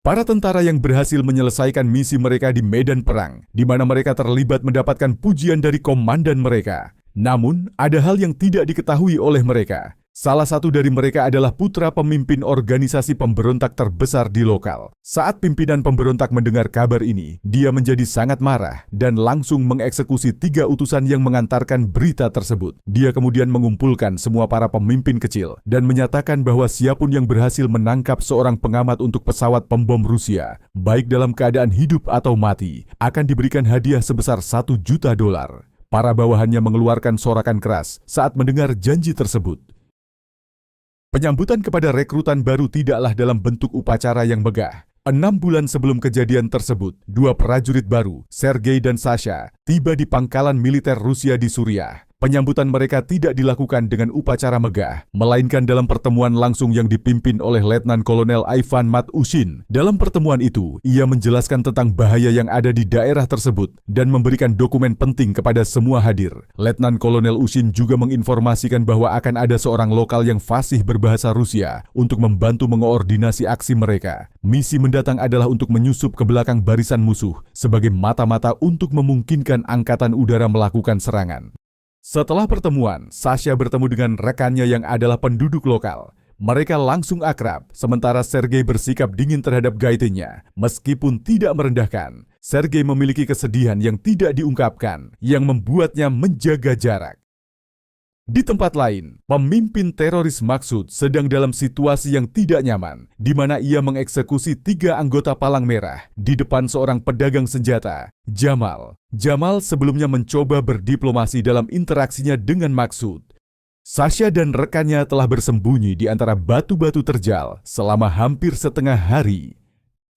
Para tentara yang berhasil menyelesaikan misi mereka di medan perang, di mana mereka terlibat mendapatkan pujian dari komandan mereka. Namun, ada hal yang tidak diketahui oleh mereka. Salah satu dari mereka adalah putra pemimpin organisasi pemberontak terbesar di lokal. Saat pimpinan pemberontak mendengar kabar ini, dia menjadi sangat marah dan langsung mengeksekusi 3 utusan yang mengantarkan berita tersebut. Dia kemudian mengumpulkan semua para pemimpin kecil dan menyatakan bahwa siapapun yang berhasil menangkap seorang pengamat untuk pesawat pembom Rusia, baik dalam keadaan hidup atau mati, akan diberikan hadiah sebesar $1.000.000. Para bawahannya mengeluarkan sorakan keras saat mendengar janji tersebut. Penyambutan kepada rekrutan baru tidaklah dalam bentuk upacara yang megah. 6 bulan sebelum kejadian tersebut, 2 prajurit baru, Sergei dan Sasha, tiba di pangkalan militer Rusia di Suriah. Penyambutan mereka tidak dilakukan dengan upacara megah, melainkan dalam pertemuan langsung yang dipimpin oleh Letnan Kolonel Ivan Matushin. Dalam pertemuan itu, ia menjelaskan tentang bahaya yang ada di daerah tersebut dan memberikan dokumen penting kepada semua hadir. Letnan Kolonel Ushin juga menginformasikan bahwa akan ada seorang lokal yang fasih berbahasa Rusia untuk membantu mengoordinasi aksi mereka. Misi mendatang adalah untuk menyusup ke belakang barisan musuh sebagai mata-mata untuk memungkinkan angkatan udara melakukan serangan. Setelah pertemuan, Sasha bertemu dengan rekannya yang adalah penduduk lokal. Mereka langsung akrab, sementara Sergei bersikap dingin terhadap guide-nya. Meskipun tidak merendahkan, Sergei memiliki kesedihan yang tidak diungkapkan, yang membuatnya menjaga jarak. Di tempat lain, pemimpin teroris Maksud sedang dalam situasi yang tidak nyaman, di mana ia mengeksekusi 3 anggota Palang Merah di depan seorang pedagang senjata, Jamal. Jamal sebelumnya mencoba berdiplomasi dalam interaksinya dengan Maksud. Sasha dan rekannya telah bersembunyi di antara batu-batu terjal selama hampir setengah hari.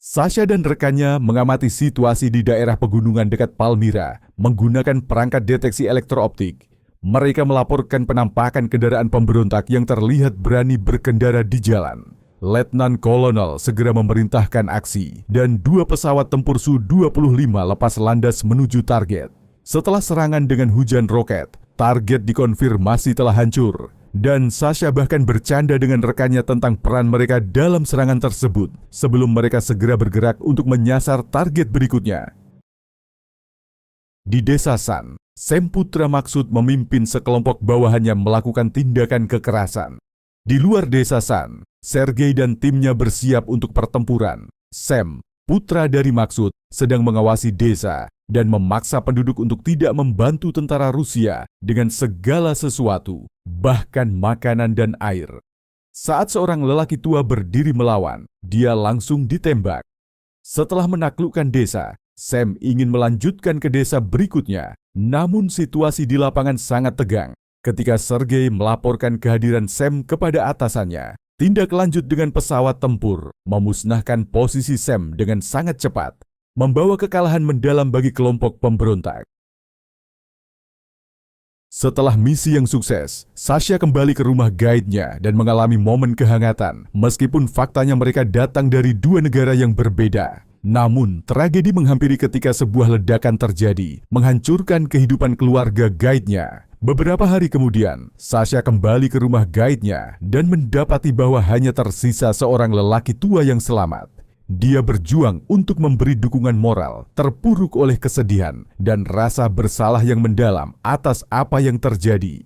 Sasha dan rekannya mengamati situasi di daerah pegunungan dekat Palmyra menggunakan perangkat deteksi elektrooptik. Mereka melaporkan penampakan kendaraan pemberontak yang terlihat berani berkendara di jalan. Letnan Kolonel segera memerintahkan aksi dan 2 pesawat tempur Su-25 lepas landas menuju target. Setelah serangan dengan hujan roket, target dikonfirmasi telah hancur. Dan Sasha bahkan bercanda dengan rekannya tentang peran mereka dalam serangan tersebut sebelum mereka segera bergerak untuk menyasar target berikutnya. Di desa San, Sam putra Maksud memimpin sekelompok bawahannya melakukan tindakan kekerasan. Di luar desa San, Sergei dan timnya bersiap untuk pertempuran. Sam, putra dari Maksud, sedang mengawasi desa dan memaksa penduduk untuk tidak membantu tentara Rusia dengan segala sesuatu, bahkan makanan dan air. Saat seorang lelaki tua berdiri melawan, dia langsung ditembak. Setelah menaklukkan desa, Sam ingin melanjutkan ke desa berikutnya, namun situasi di lapangan sangat tegang. Ketika Sergei melaporkan kehadiran Sam kepada atasannya, tindak lanjut dengan pesawat tempur memusnahkan posisi Sam dengan sangat cepat, membawa kekalahan mendalam bagi kelompok pemberontak. Setelah misi yang sukses, Sasha kembali ke rumah guide-nya dan mengalami momen kehangatan, meskipun faktanya mereka datang dari 2 negara yang berbeda. Namun, tragedi menghampiri ketika sebuah ledakan terjadi, menghancurkan kehidupan keluarga guide-nya. Beberapa hari kemudian, Sasha kembali ke rumah guide-nya dan mendapati bahwa hanya tersisa seorang lelaki tua yang selamat. Dia berjuang untuk memberi dukungan moral, terpuruk oleh kesedihan dan rasa bersalah yang mendalam atas apa yang terjadi.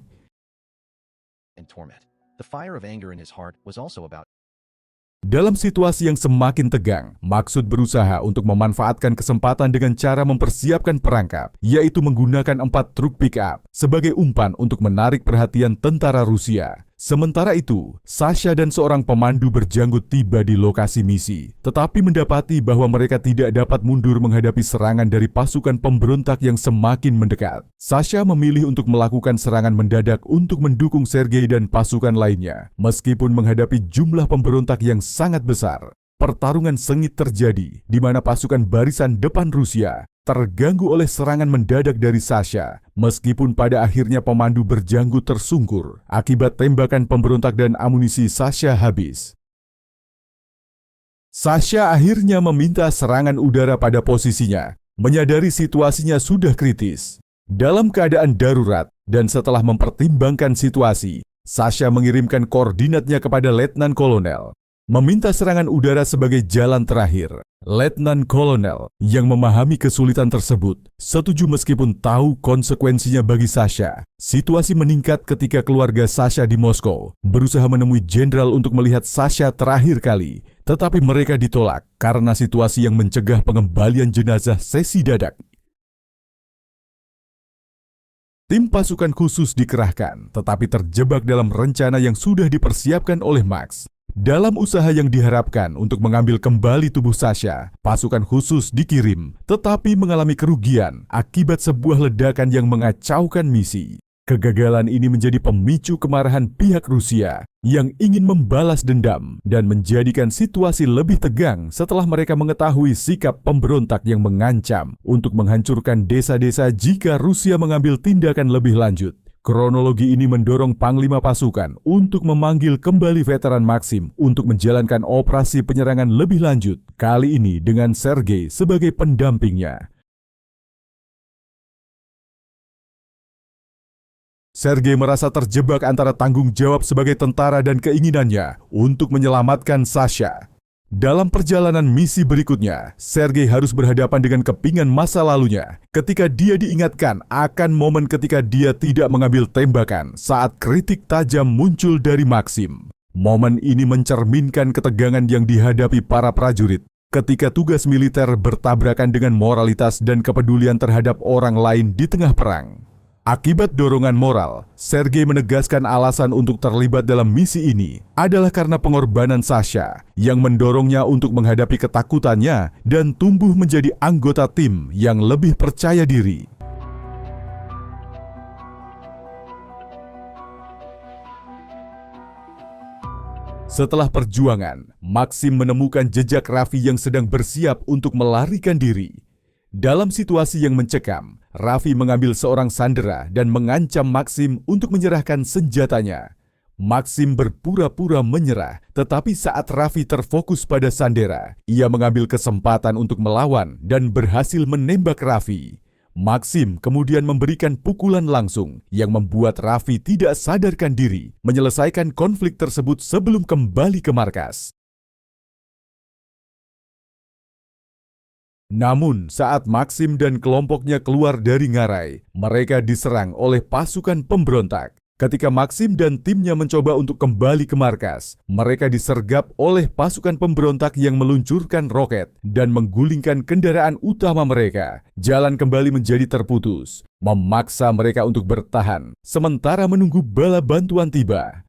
Dalam situasi yang semakin tegang, Maksud berusaha untuk memanfaatkan kesempatan dengan cara mempersiapkan perangkap, yaitu menggunakan 4 truk pick-up sebagai umpan untuk menarik perhatian tentara Rusia. Sementara itu, Sasha dan seorang pemandu berjanggut tiba di lokasi misi, tetapi mendapati bahwa mereka tidak dapat mundur menghadapi serangan dari pasukan pemberontak yang semakin mendekat. Sasha memilih untuk melakukan serangan mendadak untuk mendukung Sergei dan pasukan lainnya, meskipun menghadapi jumlah pemberontak yang sangat besar. Pertarungan sengit terjadi di mana pasukan barisan depan Rusia terganggu oleh serangan mendadak dari Sasha, meskipun pada akhirnya pemandu berjanggut tersungkur akibat tembakan pemberontak dan amunisi Sasha habis. Sasha akhirnya meminta serangan udara pada posisinya, menyadari situasinya sudah kritis. Dalam keadaan darurat dan setelah mempertimbangkan situasi, Sasha mengirimkan koordinatnya kepada Letnan Kolonel. meminta serangan udara sebagai jalan terakhir. Letnan Kolonel yang memahami kesulitan tersebut setuju meskipun tahu konsekuensinya bagi Sasha. Situasi meningkat ketika keluarga Sasha di Moskow berusaha menemui jenderal untuk melihat Sasha terakhir kali, tetapi mereka ditolak karena situasi yang mencegah pengembalian jenazah sesi dadak. Tim pasukan khusus dikerahkan, tetapi terjebak dalam rencana yang sudah dipersiapkan oleh Max. Dalam usaha yang diharapkan untuk mengambil kembali tubuh Sasha, pasukan khusus dikirim, tetapi mengalami kerugian akibat sebuah ledakan yang mengacaukan misi. Kegagalan ini menjadi pemicu kemarahan pihak Rusia yang ingin membalas dendam dan menjadikan situasi lebih tegang setelah mereka mengetahui sikap pemberontak yang mengancam untuk menghancurkan desa-desa jika Rusia mengambil tindakan lebih lanjut. Kronologi ini mendorong Panglima Pasukan untuk memanggil kembali veteran Maxim untuk menjalankan operasi penyerangan lebih lanjut, kali ini dengan Sergei sebagai pendampingnya. Sergei merasa terjebak antara tanggung jawab sebagai tentara dan keinginannya untuk menyelamatkan Sasha. Dalam perjalanan misi berikutnya, Sergei harus berhadapan dengan kepingan masa lalunya ketika dia diingatkan akan momen ketika dia tidak mengambil tembakan saat kritik tajam muncul dari Maxim. Momen ini mencerminkan ketegangan yang dihadapi para prajurit ketika tugas militer bertabrakan dengan moralitas dan kepedulian terhadap orang lain di tengah perang. Akibat dorongan moral, Sergei menegaskan alasan untuk terlibat dalam misi ini adalah karena pengorbanan Sasha yang mendorongnya untuk menghadapi ketakutannya dan tumbuh menjadi anggota tim yang lebih percaya diri. Setelah perjuangan, Maxim menemukan jejak Raffi yang sedang bersiap untuk melarikan diri. Dalam situasi yang mencekam, Raffi mengambil seorang sandera dan mengancam Maxim untuk menyerahkan senjatanya. Maxim berpura-pura menyerah, tetapi saat Raffi terfokus pada sandera, ia mengambil kesempatan untuk melawan dan berhasil menembak Raffi. Maxim kemudian memberikan pukulan langsung yang membuat Raffi tidak sadarkan diri, menyelesaikan konflik tersebut sebelum kembali ke markas. Namun, saat Maxim dan kelompoknya keluar dari ngarai, mereka diserang oleh pasukan pemberontak. Ketika Maxim dan timnya mencoba untuk kembali ke markas, mereka disergap oleh pasukan pemberontak yang meluncurkan roket dan menggulingkan kendaraan utama mereka. Jalan kembali menjadi terputus, memaksa mereka untuk bertahan, sementara menunggu bala bantuan tiba.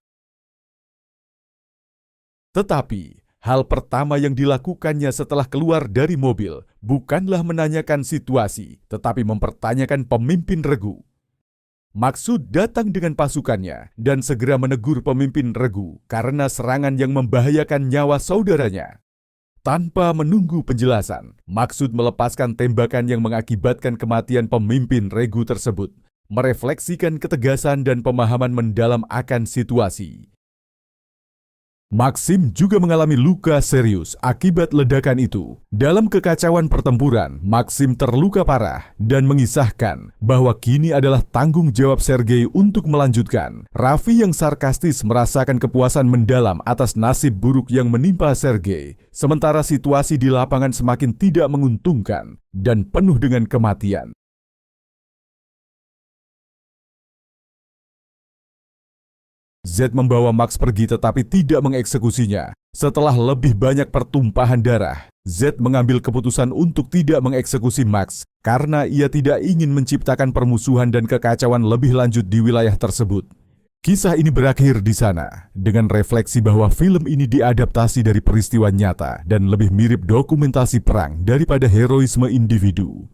Tetapi, hal pertama yang dilakukannya setelah keluar dari mobil bukanlah menanyakan situasi, tetapi mempertanyakan pemimpin regu. Maksud datang dengan pasukannya dan segera menegur pemimpin regu karena serangan yang membahayakan nyawa saudaranya. Tanpa menunggu penjelasan, Maksud melepaskan tembakan yang mengakibatkan kematian pemimpin regu tersebut, merefleksikan ketegasan dan pemahaman mendalam akan situasi. Maxim juga mengalami luka serius akibat ledakan itu. Dalam kekacauan pertempuran, Maxim terluka parah dan mengisahkan bahwa kini adalah tanggung jawab Sergei untuk melanjutkan. Raffi yang sarkastis merasakan kepuasan mendalam atas nasib buruk yang menimpa Sergei, sementara situasi di lapangan semakin tidak menguntungkan dan penuh dengan kematian. Z membawa Max pergi tetapi tidak mengeksekusinya. Setelah lebih banyak pertumpahan darah, Z mengambil keputusan untuk tidak mengeksekusi Max karena ia tidak ingin menciptakan permusuhan dan kekacauan lebih lanjut di wilayah tersebut. Kisah ini berakhir di sana dengan refleksi bahwa film ini diadaptasi dari peristiwa nyata dan lebih mirip dokumentasi perang daripada heroisme individu.